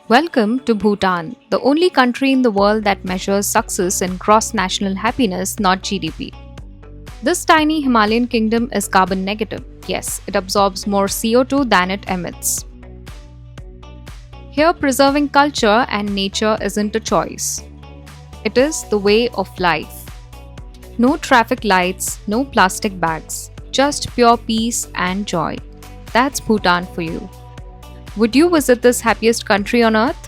Welcome to Bhutan, the only country in the world that measures success in gross national happiness, not GDP. This tiny Himalayan kingdom is carbon negative. Yes, it absorbs more CO2 than it emits. Here, preserving culture and nature isn't a choice, it is the way of life. No traffic lights, no plastic bags, just pure peace and joy. That's Bhutan for you. Would you visit this happiest country on earth?